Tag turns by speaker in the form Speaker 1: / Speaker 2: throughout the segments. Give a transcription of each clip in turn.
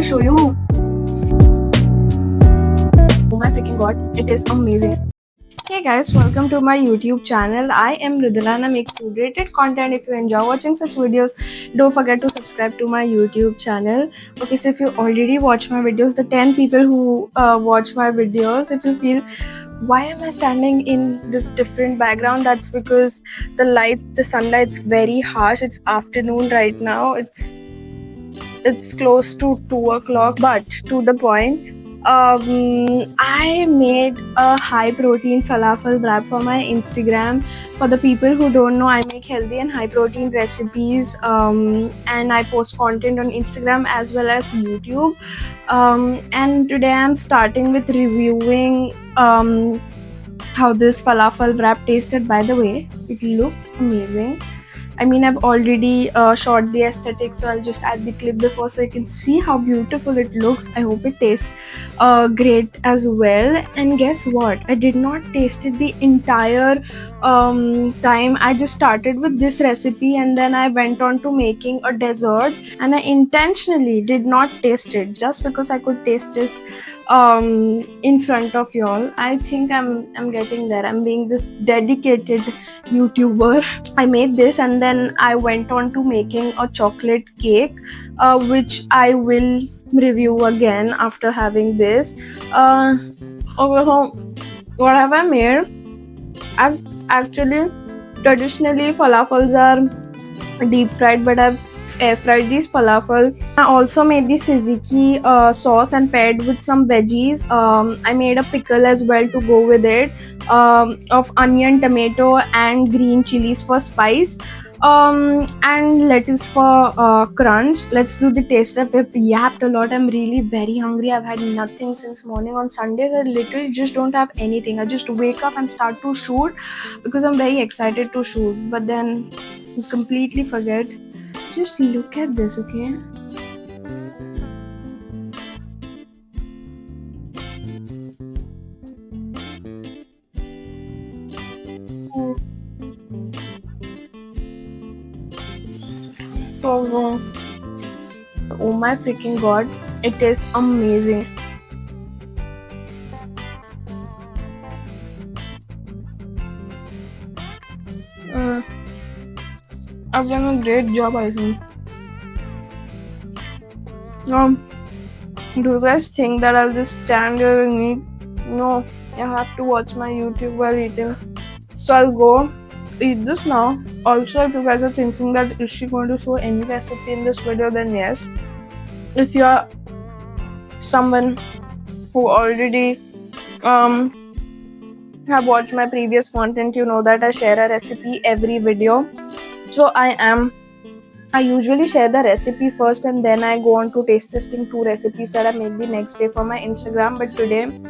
Speaker 1: I'll show you. Oh my freaking god, it is amazing. Hey guys, welcome to my YouTube channel. I am Ridhila and I make food related content. If you enjoy watching such videos, don't forget to subscribe to my YouTube channel. Okay, so if you already watch my videos, the 10 people who watch my videos, if you feel why am I standing in this different background, that's because the sunlight's very harsh. It's afternoon right now. It's close to 2 o'clock, but to the point. I made a high protein falafel wrap for my Instagram. For the people who don't know, I make healthy and high protein recipes, and I post content on Instagram as well as YouTube. And today I'm starting with reviewing how this falafel wrap tasted. By the way, it looks amazing. I mean, I've already shot the aesthetic, so I'll just add the clip before so you can see how beautiful it looks. I hope it tastes great as well. And guess what? I did not taste it the entire time. I just started with this recipe and then I went on to making a dessert, and I intentionally did not taste it just because I could taste this in front of y'all. I think I'm getting there. I'm being this dedicated YouTuber. I made this and then I went on to making a chocolate cake, which I will review again after having this. Okay, so what have I made? I've actually traditionally falafels are deep fried, but I've air fried these falafel. I also made the tzatziki sauce and paired with some veggies. I made a pickle as well to go with it, of onion, tomato and green chilies for spice, and lettuce for crunch. Let's do the taste up. I've yapped a lot. I'm really very hungry. I've had nothing since morning. On Sundays I literally just don't have anything. I just wake up and start to shoot because I'm very excited to shoot, but then completely forget. Just look at this, okay? So, oh my freaking god, it is amazing. I've done a great job, I think. Do you guys think that I'll just stand here and eat? No, I have to watch my YouTube while eating. So I'll go eat this now. Also, if you guys are thinking that is she going to show any recipe in this video, then yes. If you're someone who already have watched my previous content, you know that I share a recipe every video. So I usually share the recipe first and then I go on to taste testing 2 recipes that I make the next day for my Instagram. But today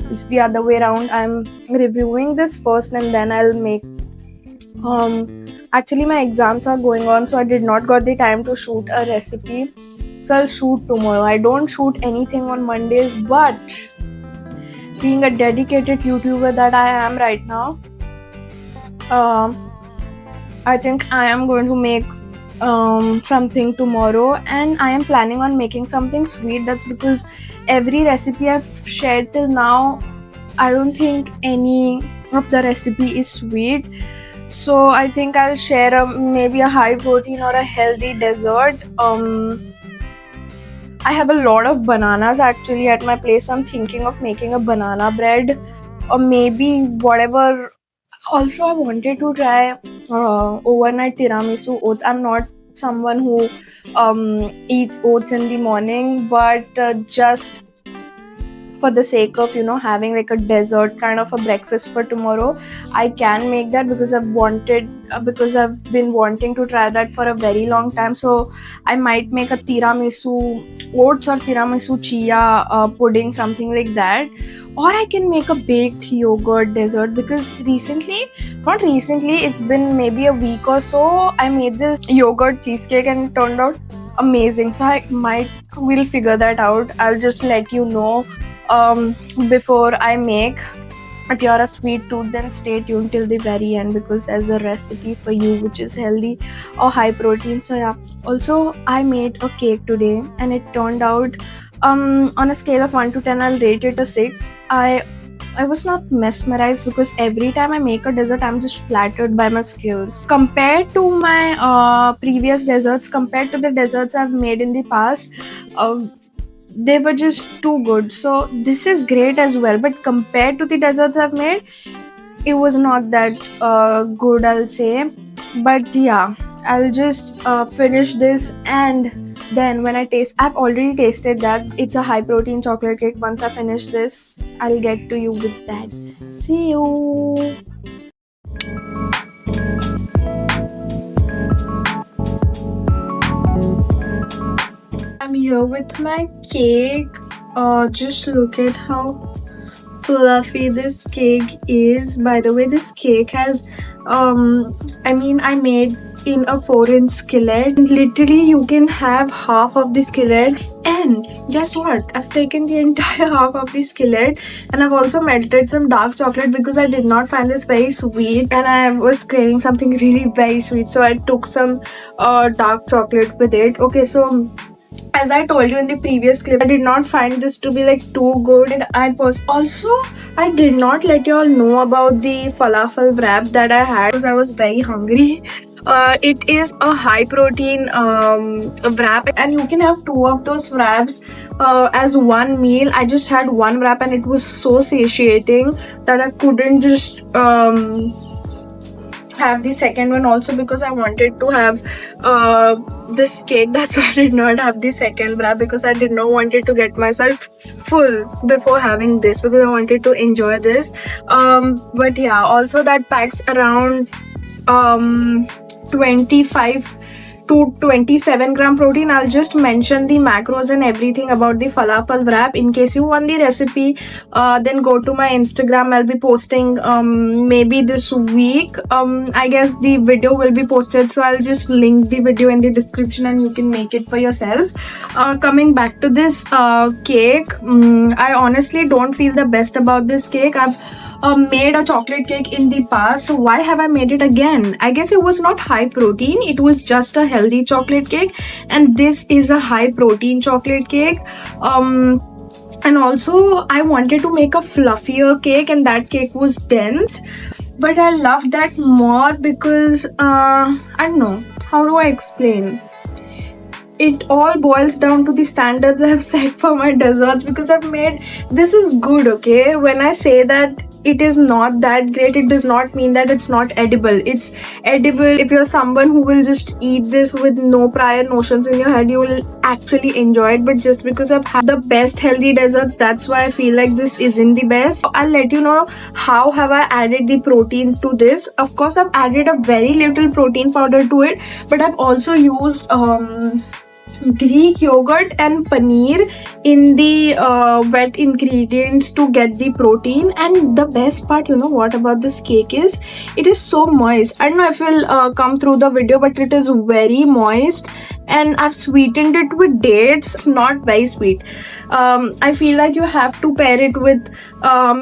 Speaker 1: it's the other way around. I'm reviewing this first and then I'll make. Actually my exams are going on, so I did not got the time to shoot a recipe. So I'll shoot tomorrow. I don't shoot anything on Mondays, but being a dedicated YouTuber that I am right now, I think I am going to make something tomorrow, and I am planning on making something sweet. That's because every recipe I've shared till now, I don't think any of the recipe is sweet. So I think I'll share maybe a high protein or a healthy dessert. I have a lot of bananas actually at my place, so I'm thinking of making a banana bread or maybe whatever. Also, I wanted to try overnight tiramisu oats. I'm not someone who eats oats in the morning, but just for the sake of having like a dessert kind of a breakfast for tomorrow, I can make that because I've been wanting to try that for a very long time. So I might make a tiramisu oats or tiramisu chia pudding, something like that. Or I can make a baked yogurt dessert, because it's been maybe a week or so, I made this yogurt cheesecake and it turned out amazing. So we'll figure that out. I'll just let you know before I make. If you're a sweet tooth, then stay tuned till the very end because there's a recipe for you which is healthy or high protein. So yeah, also I made a cake today and it turned out on a scale of 1 to 10 I'll rate it a 6. I was not mesmerized because every time I make a dessert, I'm just flattered by my skills. Compared to my previous desserts, compared to the desserts I've made in the past, they were just too good. So this is great as well. But compared to the desserts I've made, it was not that good, I'll say. But yeah, I'll just finish this, and then when I've already tasted that it's a high protein chocolate cake. Once I finish this, I'll get to you with that. See you. I'm here with my cake. Just look at how fluffy this cake is. By the way, this cake has I made in a 4-inch skillet. Literally you can have half of the skillet, and guess what, I've taken the entire half of the skillet, and I've also melted some dark chocolate because I did not find this very sweet and I was craving something really very sweet, so I took some dark chocolate with it. Okay, so as I told you in the previous clip, I did not find this to be like too good, and I did not let y'all know about the falafel wrap that I had because I was very hungry. It is a high protein wrap, and you can have 2 of those wraps as one meal. I just had one wrap and it was so satiating that I couldn't just have the second one also because I wanted to have this cake. That's why I did not have the second wrap, because I did not wanted to get myself full before having this, because I wanted to enjoy this. But yeah, also that packs around 25 to 27 gram protein. I'll just mention the macros and everything about the falafel wrap in case you want the recipe. Then go to my Instagram. I'll be posting maybe this week. I guess the video will be posted, so I'll just link the video in the description and you can make it for yourself. Coming back to this cake, I honestly don't feel the best about this cake. I've made a chocolate cake in the past, so why have I made it again? I guess it was not high protein, it was just a healthy chocolate cake, and this is a high protein chocolate cake. And also I wanted to make a fluffier cake, and that cake was dense, but I loved that more because I don't know, how do I explain? It all boils down to the standards I have set for my desserts, because I've made this is good. Okay, when I say that it is not that great, it does not mean that it's not edible. It's edible. If you're someone who will just eat this with no prior notions in your head, you will actually enjoy it. But just because I've had the best healthy desserts, that's why I feel like this isn't the best. I'll let you know how have I added the protein to this. Of course, I've added a very little protein powder to it, but I've also used Greek yogurt and paneer in the wet ingredients to get the protein. And the best part, you know what about this cake is, it is so moist. I don't know if it will come through the video, but it is very moist, and I've sweetened it with dates. It's not very sweet. I feel like you have to pair it with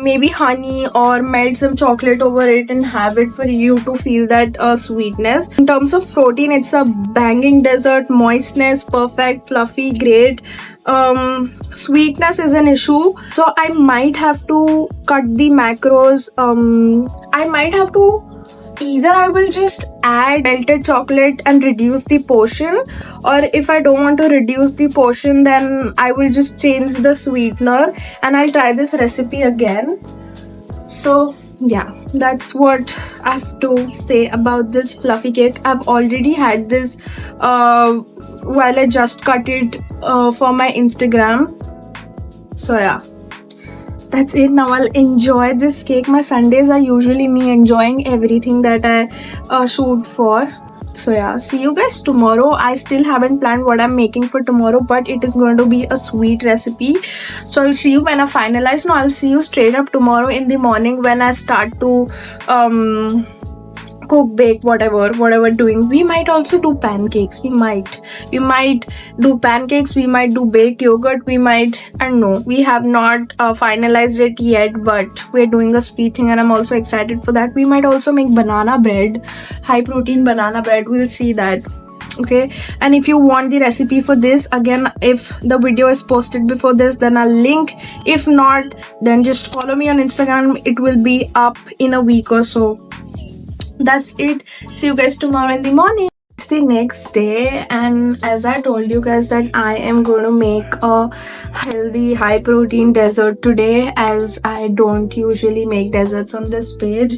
Speaker 1: maybe honey or melt some chocolate over it and have it for you to feel that sweetness. In terms of protein, it's a banging dessert. Moistness perfect, fluffy great. Sweetness is an issue, so I might have to cut the macros. I might have to, either I will just add melted chocolate and reduce the portion, or if I don't want to reduce the portion, then I will just change the sweetener and I'll try this recipe again. So yeah, that's what I have to say about this fluffy cake. I've already had this while I just cut it for my Instagram. So yeah, that's it. Now I'll enjoy this cake. My Sundays are usually me enjoying everything that I shoot for. So yeah, see you guys tomorrow. I still haven't planned what I'm making for tomorrow, but it is going to be a sweet recipe. So I'll see you when I finalize. No, I'll see you straight up tomorrow in the morning when I start to cook, bake, whatever doing. We might also do pancakes. We might do pancakes. We might do baked yogurt. We might, and no, we have not finalized it yet, but we're doing a sweet thing, and I'm also excited for that. We might also make banana bread, high protein banana bread. We'll see that. Okay, and if you want the recipe for this, again, if the video is posted before this, then I'll link. If not, then just follow me on Instagram. It will be up in a week or so. That's it. See you guys tomorrow in the morning. It's the next day, and as I told you guys that I am going to make a healthy high protein dessert today, as I don't usually make desserts on this page,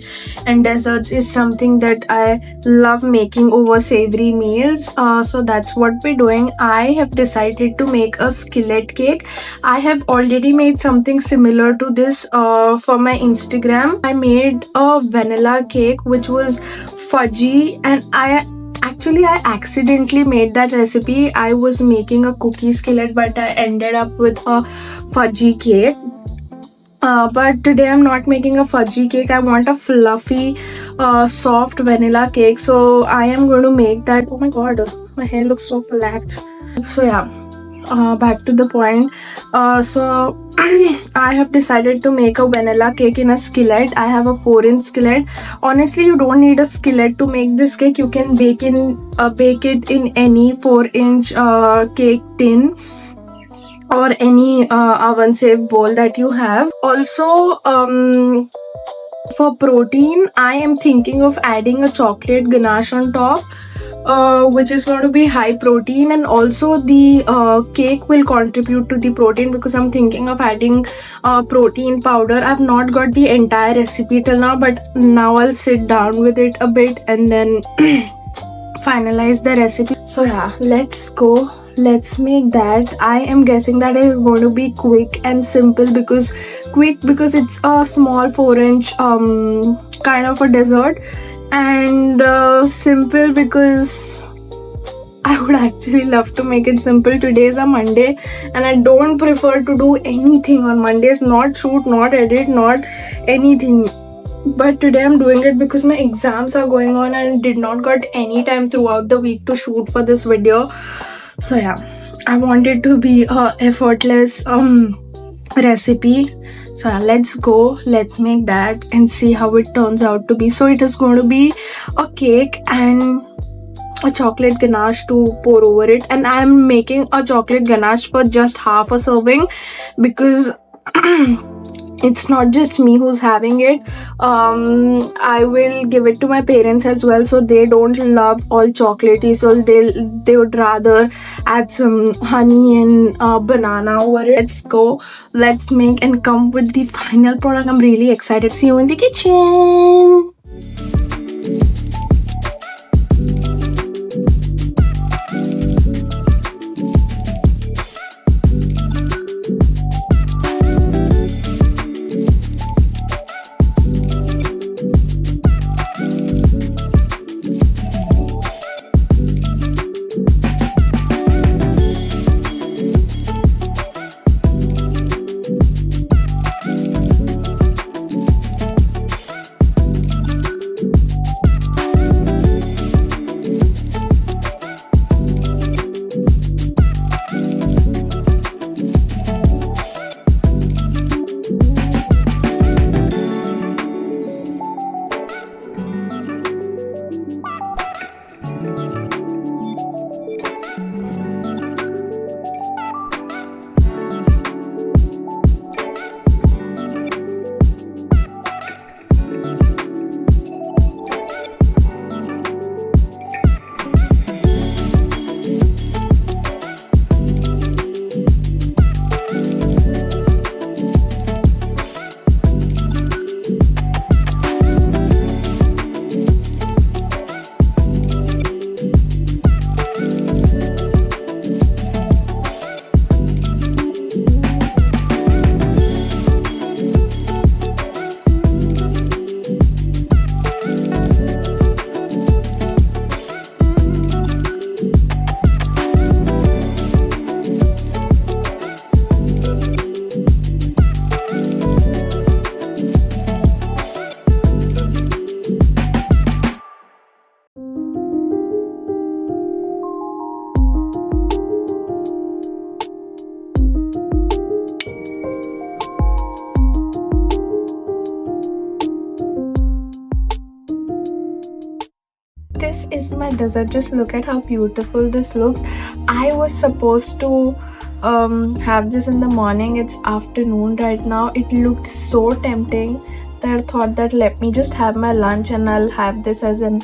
Speaker 1: and desserts is something that I love making over savory meals. So that's what we're doing. I have decided to make a skillet cake. I have already made something similar to this for my Instagram. I made a vanilla cake which was fudgy, and I accidentally made that recipe. I was making a cookie skillet, but I ended up with a fudgy cake. But today I'm not making a fudgy cake. I want a fluffy, soft vanilla cake. So I am going to make that. Oh my god, my hair looks so flat. So yeah, back to the point. So I have decided to make a vanilla cake in a skillet. I have a 4-inch skillet. Honestly, you don't need a skillet to make this cake. You can bake it in any 4-inch cake tin or any oven safe bowl that you have. Also, for protein, I am thinking of adding a chocolate ganache on top, which is going to be high protein, and also the cake will contribute to the protein because I'm thinking of adding protein powder. I've not got the entire recipe till now, but now I'll sit down with it a bit and then finalize the recipe. So yeah, let's go. Let's make that. I am guessing that it's going to be quick and simple because it's a small 4-inch kind of a dessert, and simple because I would actually love to make it simple. Today is a Monday, and I don't prefer to do anything on Mondays, not shoot, not edit, not anything. But today I'm doing it because my exams are going on and I did not got any time throughout the week to shoot for this video. So yeah, I want it to be a effortless recipe. So yeah, let's go, let's make that and see how it turns out to be. So it is going to be a cake and a chocolate ganache to pour over it, and I'm making a chocolate ganache for just half a serving because it's not just me who's having it. I will give it to my parents as well, so they don't love all chocolatey, so they would rather add some honey and banana over it. Let's go, let's make and come with the final product. I'm really excited. See you in the kitchen. is my dessert. Just look at how beautiful this looks. I was supposed to have this in the morning. It's afternoon right now. It looked so tempting that I thought that let me just have my lunch and I'll have this as an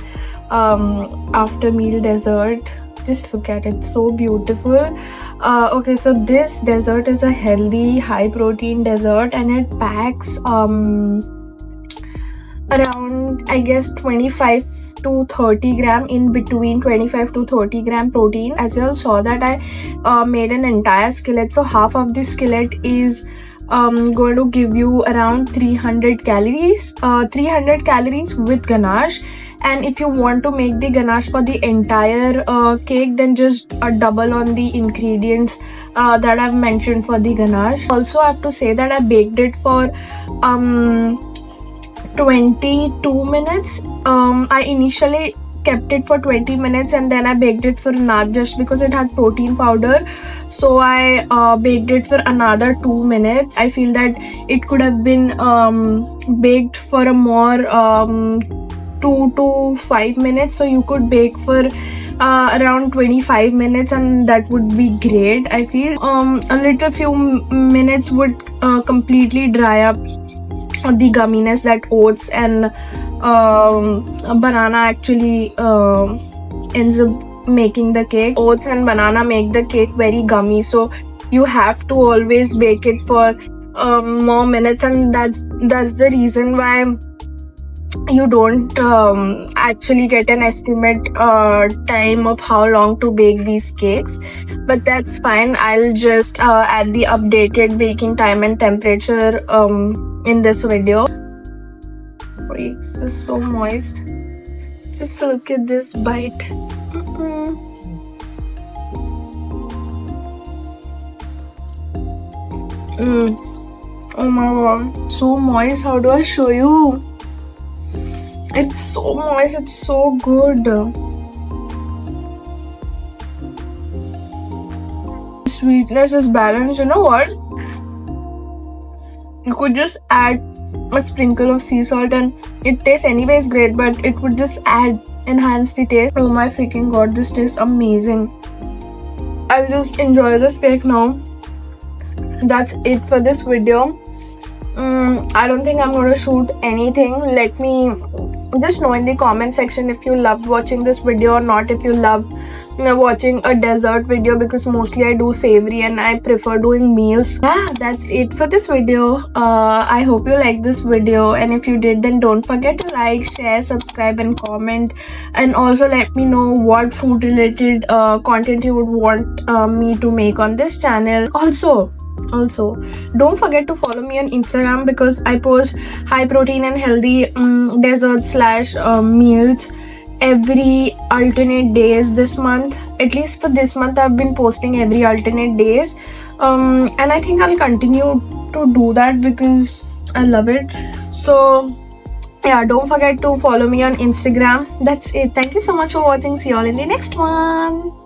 Speaker 1: after meal dessert. Just look at it, so beautiful. Okay, so this dessert is a healthy high protein dessert and it packs around, I guess, 25 to 30 gram, in between 25 to 30 gram protein. As you all saw that I made an entire skillet, so half of this skillet is going to give you around 300 calories, 300 calories with ganache. And if you want to make the ganache for the entire cake, then just double on the ingredients that I've mentioned for the ganache. Also, I have to say that I baked it for 22 minutes. I initially kept it for 20 minutes and then I baked it for another, just because it had protein powder, so I baked it for another 2 minutes. I feel that it could have been baked for a more 2 to 5 minutes, so you could bake for around 25 minutes and that would be great. I feel a little few minutes would completely dry up the gumminess that oats and banana actually ends up making the cake. Oats and banana make the cake very gummy, so you have to always bake it for more minutes, and that's the reason why you don't actually get an estimate time of how long to bake these cakes, but that's fine. I'll just add the updated baking time and temperature in this video. This is so moist. Just look at this bite. Oh my god, so moist. How do I show you? It's so moist, it's so good. Sweetness is balanced. You know what? You could just add a sprinkle of sea salt and it tastes anyways great, but it would just enhance the taste. Oh my freaking god, this tastes amazing. I'll just enjoy this cake now. That's it for this video. I don't think I'm gonna shoot anything. Let me just know in the comment section if you loved watching this video or not, if you love watching a dessert video, because mostly I do savory and I prefer doing meals. Yeah, that's it for this video. I hope you liked this video, and if you did, then don't forget to like, share, subscribe and comment, and also let me know what food related content you would want me to make on this channel. Also, don't forget to follow me on Instagram, because I post high protein and healthy desserts / meals every alternate days this month. At least for this month I've been posting every alternate days, and I think I'll continue to do that because I love it. So yeah, don't forget to follow me on Instagram. That's it. Thank you so much for watching. See you all in the next one.